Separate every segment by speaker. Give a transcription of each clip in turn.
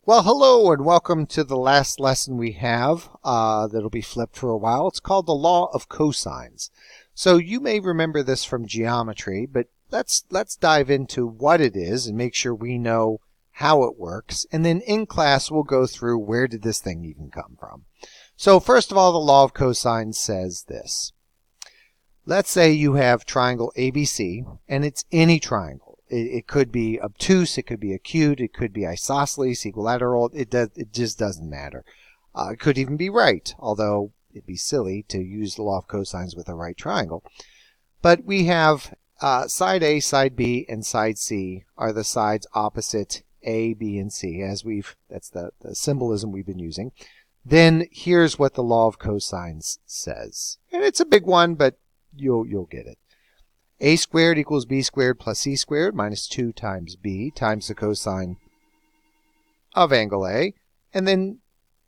Speaker 1: Well, hello and welcome to the last lesson we have that'll be flipped for a while. It's called the Law of Cosines. So you may remember this from geometry, but let's dive into what it is and make sure we know how it works. And then in class, we'll go through where did this thing even come from. So first of all, the Law of Cosines says this. Let's say you have triangle ABC, and it's any triangle. It could be obtuse, it could be acute, it could be isosceles, equilateral. It just doesn't matter. It could even be right, although it'd be silly to use the law of cosines with a right triangle. But we have side A, side B, and side C are the sides opposite A, B, and C, that's the symbolism we've been using. Then here's what the law of cosines says. And it's a big one, but you'll get it. A squared equals B squared plus C squared minus 2 times B times the cosine of angle A. And then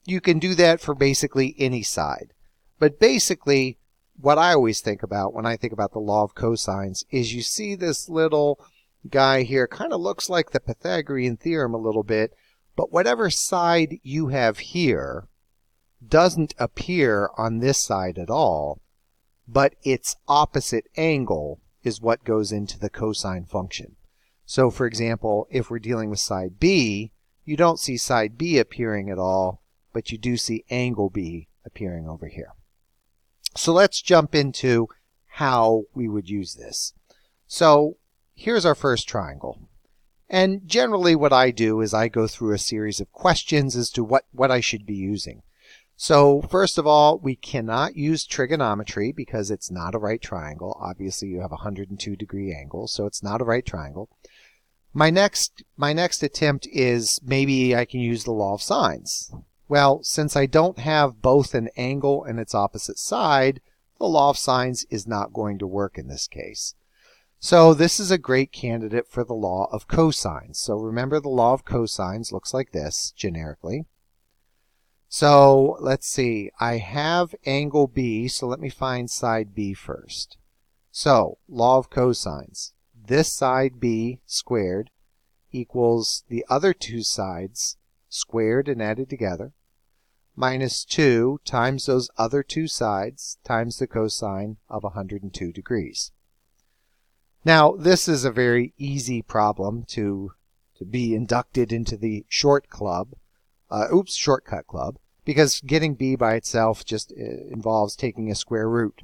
Speaker 1: you can do that for basically any side. But basically, what I always think about when I think about the law of cosines is you see this little guy here, kind of looks like the Pythagorean theorem a little bit, but whatever side you have here doesn't appear on this side at all, but its opposite angle is what goes into the cosine function. So for example, if we're dealing with side B, you don't see side B appearing at all, but you do see angle B appearing over here. So let's jump into how we would use this. So here's our first triangle. And generally what I do is I go through a series of questions as to what I should be using. So first of all, we cannot use trigonometry because it's not a right triangle. Obviously, you have a 102-degree angle, so it's not a right triangle. My next attempt is maybe I can use the law of sines. Well, since I don't have both an angle and its opposite side, the law of sines is not going to work in this case. So this is a great candidate for the law of cosines. So remember, the law of cosines looks like this generically. So let's see, I have angle B, so let me find side B first. So, law of cosines, this side B squared equals the other two sides squared and added together, minus 2 times those other two sides times the cosine of 102 degrees. Now, this is a very easy problem to be inducted into the shortcut club, because getting B by itself just involves taking a square root.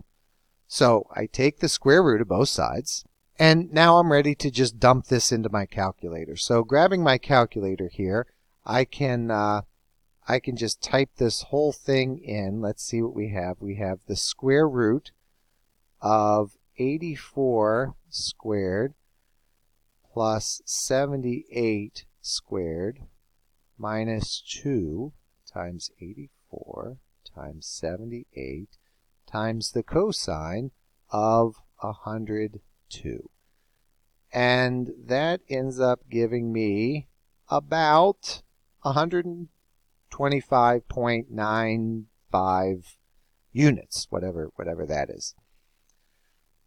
Speaker 1: So I take the square root of both sides, and now I'm ready to just dump this into my calculator. So grabbing my calculator here, I can just type this whole thing in. Let's see what we have. We have the square root of 84 squared plus 78 squared minus 2 times 84 times 78 times the cosine of 102. And that ends up giving me about 125.95 units, whatever that is.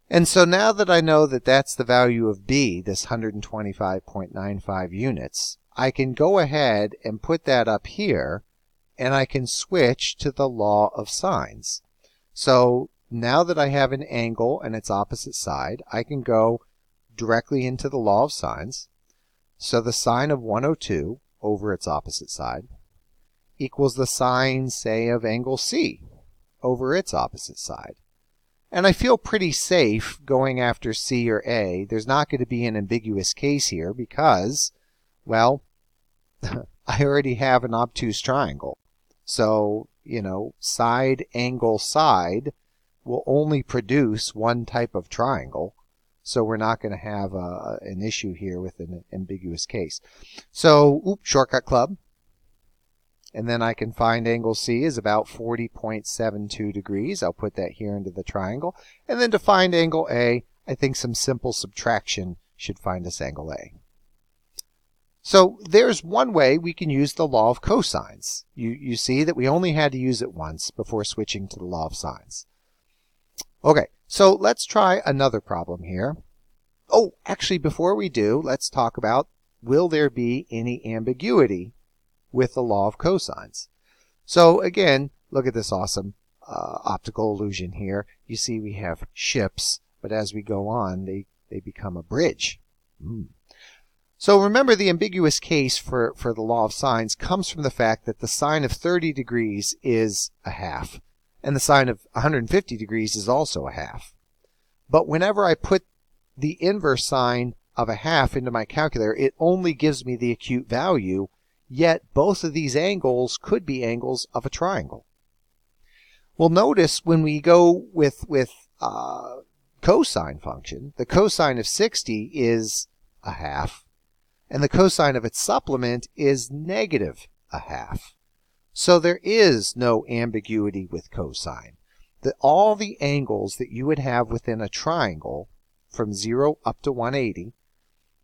Speaker 1: And so now that I know that that's the value of B, this 125.95 units, I can go ahead and put that up here, and I can switch to the law of sines. So now that I have an angle and its opposite side, I can go directly into the law of sines. So the sine of 102 over its opposite side equals the sine, say, of angle C over its opposite side. And I feel pretty safe going after C or A. There's not going to be an ambiguous case here because, well, I already have an obtuse triangle. So, side, angle, side will only produce one type of triangle. So we're not going to have an issue here with an ambiguous case. So, shortcut club. And then I can find angle C is about 40.72 degrees. I'll put that here into the triangle. And then to find angle A, I think some simple subtraction should find us angle A. So there's one way we can use the law of cosines. You see that we only had to use it once before switching to the law of sines. Okay, so let's try another problem here. Oh, actually, before we do, let's talk about, will there be any ambiguity with the law of cosines. So again, look at this awesome optical illusion here. You see we have ships, but as we go on, they become a bridge. So remember, the ambiguous case for the law of sines comes from the fact that the sine of 30 degrees is a half, and the sine of 150 degrees is also a half. But whenever I put the inverse sine of a half into my calculator, it only gives me the acute value, yet both of these angles could be angles of a triangle. Well, notice when we go with cosine function, the cosine of 60 is a half, and the cosine of its supplement is negative a half. So there is no ambiguity with cosine. All the angles that you would have within a triangle from 0 up to 180,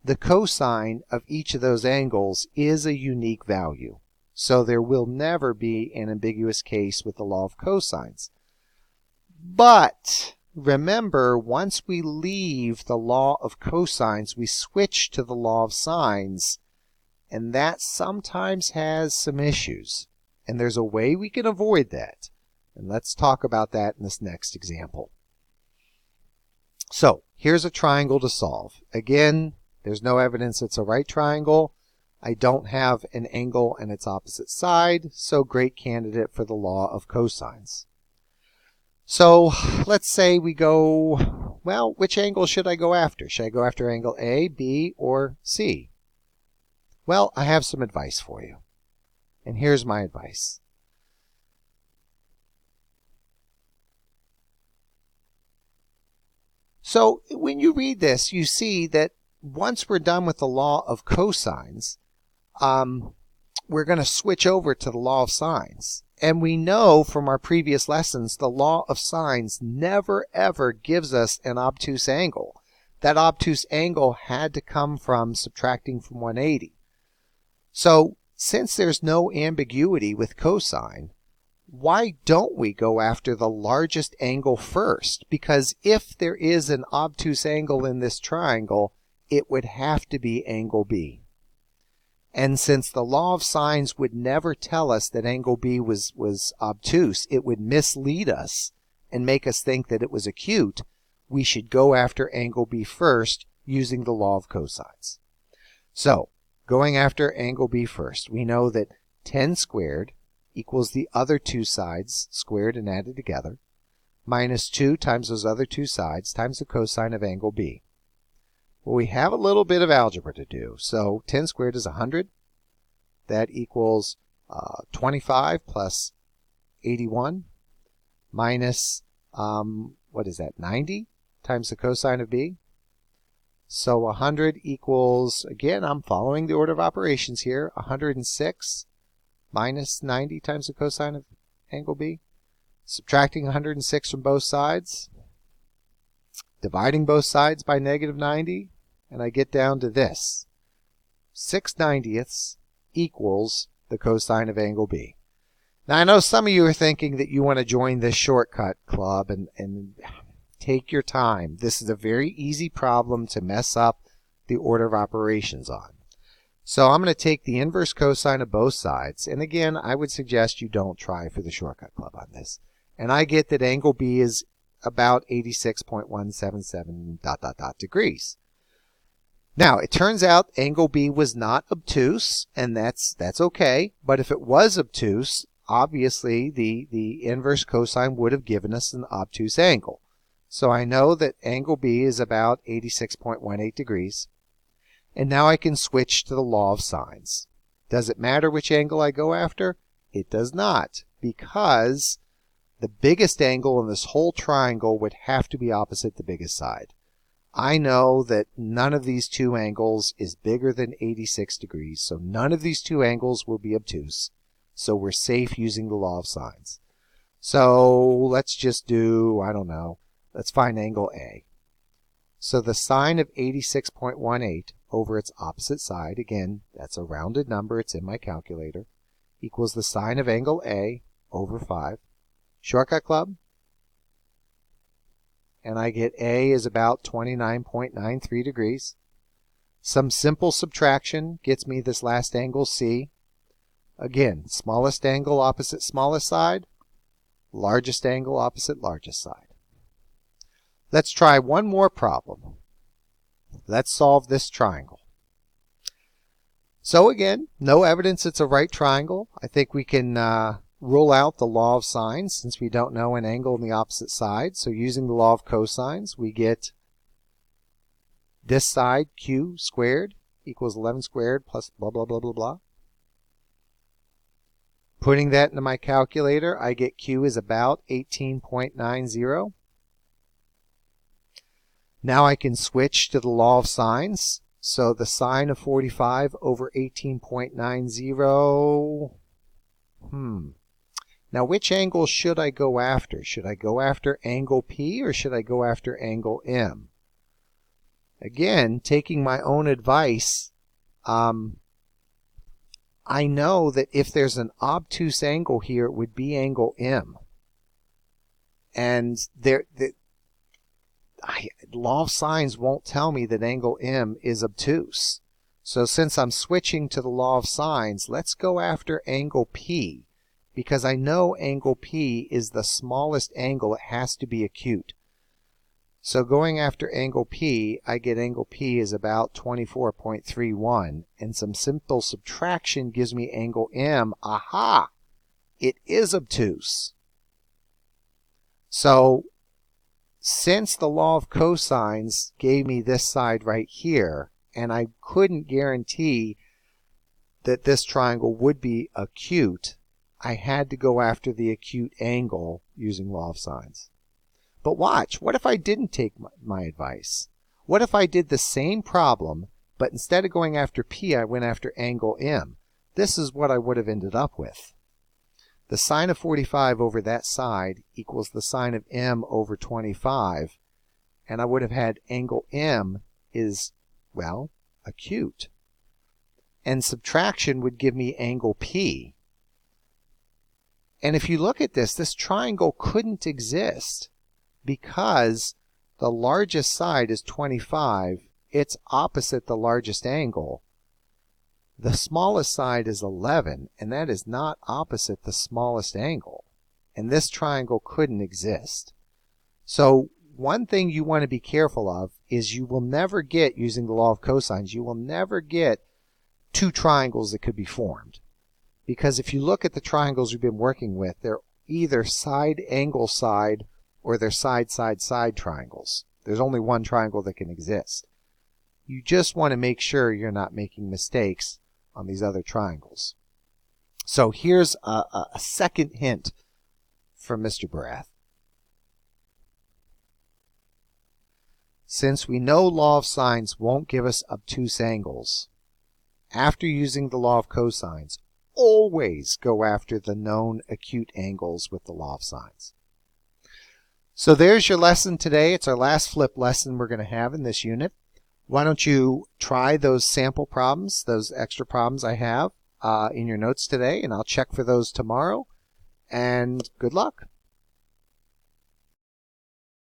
Speaker 1: the cosine of each of those angles is a unique value. So there will never be an ambiguous case with the law of cosines. But remember, once we leave the law of cosines, we switch to the law of sines, and that sometimes has some issues. And there's a way we can avoid that. And let's talk about that in this next example. So here's a triangle to solve. Again, there's no evidence it's a right triangle. I don't have an angle and its opposite side, so great candidate for the law of cosines. So let's say we go, well, which angle should I go after? Should I go after angle A, B, or C? Well, I have some advice for you. And here's my advice. So when you read this, you see that once we're done with the law of cosines, we're going to switch over to the law of sines. And we know from our previous lessons, the law of sines never ever gives us an obtuse angle. That obtuse angle had to come from subtracting from 180. So since there's no ambiguity with cosine, why don't we go after the largest angle first? Because if there is an obtuse angle in this triangle, it would have to be angle B. And since the law of sines would never tell us that angle B was obtuse, it would mislead us and make us think that it was acute, we should go after angle B first using the law of cosines. So, going after angle B first, we know that 10 squared equals the other two sides squared and added together, minus 2 times those other two sides times the cosine of angle B. Well, we have a little bit of algebra to do. So 10 squared is 100. That equals 25 plus 81 minus, what is that, 90 times the cosine of B. So 100 equals, again, I'm following the order of operations here, 106 minus 90 times the cosine of angle B. Subtracting 106 from both sides, dividing both sides by negative 90, and I get down to this. 6/90 equals the cosine of angle B. Now I know some of you are thinking that you want to join this shortcut club and take your time. This is a very easy problem to mess up the order of operations on. So I'm going to take the inverse cosine of both sides, and again I would suggest you don't try for the shortcut club on this. And I get that angle B is about 86.177 ... degrees. Now, it turns out angle B was not obtuse, and that's okay. But if it was obtuse, obviously the inverse cosine would have given us an obtuse angle. So I know that angle B is about 86.18 degrees. And now I can switch to the law of sines. Does it matter which angle I go after? It does not, because the biggest angle in this whole triangle would have to be opposite the biggest side. I know that none of these two angles is bigger than 86 degrees, so none of these two angles will be obtuse. So we're safe using the law of sines. So let's just do, I don't know, let's find angle A. So the sine of 86.18 over its opposite side, again, that's a rounded number, it's in my calculator, equals the sine of angle A over 5. Shortcut club? And I get A is about 29.93 degrees. Some simple subtraction gets me this last angle C. Again, smallest angle opposite smallest side, largest angle opposite largest side. Let's try one more problem. Let's solve this triangle. So again, no evidence it's a right triangle. I think we can rule out the law of sines since we don't know an angle on the opposite side. So using the law of cosines, we get this side, q squared, equals 11 squared plus blah, blah, blah, blah, blah. Putting that into my calculator, I get q is about 18.90. Now I can switch to the law of sines. So the sine of 45 over 18.90. Now which angle should I go after? Should I go after angle P or should I go after angle M? Again, taking my own advice, I know that if there's an obtuse angle here, it would be angle M. And the law of sines won't tell me that angle M is obtuse. So since I'm switching to the law of sines, let's go after angle P, because I know angle P is the smallest angle. It has to be acute. So going after angle P, I get angle P is about 24.31, and some simple subtraction gives me angle M. Aha! It is obtuse. So since the law of cosines gave me this side right here, and I couldn't guarantee that this triangle would be acute, I had to go after the acute angle using law of sines. But watch, what if I didn't take my advice? What if I did the same problem, but instead of going after P, I went after angle M? This is what I would have ended up with. The sine of 45 over that side equals the sine of M over 25, and I would have had angle M is, well, acute. And subtraction would give me angle P. And if you look at this triangle couldn't exist because the largest side is 25. It's opposite the largest angle. The smallest side is 11, and that is not opposite the smallest angle. And this triangle couldn't exist. So one thing you want to be careful of is you will never get, using the law of cosines, you will never get two triangles that could be formed. Because if you look at the triangles we've been working with, they're either side angle side or they're side side side triangles. There's only one triangle that can exist. You just want to make sure you're not making mistakes on these other triangles. So here's a second hint from Mr. Barath. Since we know law of sines won't give us obtuse angles, after using the law of cosines, always go after the known acute angles with the law of sines. So there's your lesson today. It's our last flip lesson we're going to have in this unit. Why don't you try those sample problems, those extra problems I have in your notes today, and I'll check for those tomorrow. And good luck.